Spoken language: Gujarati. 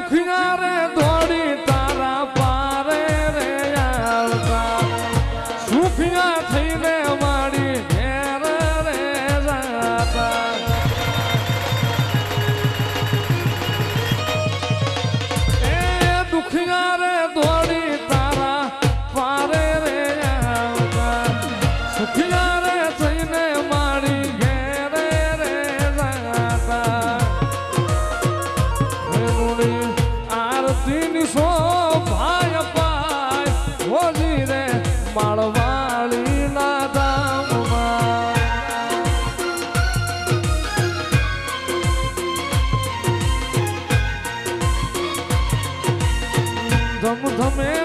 દુખિયા રે દોડી તારા પારે રે આવતા સુખિયા થઈને માડી ઘેર રે જાતા એ દુખિયા રે દોડી તારા પારે રે આવતા સુખિયા રે થઈને માડી ઘેર રે જાતા આરતી ની શોભાય પાય હોજી રે માળવાળી ના ધામમાં ધમ ધમે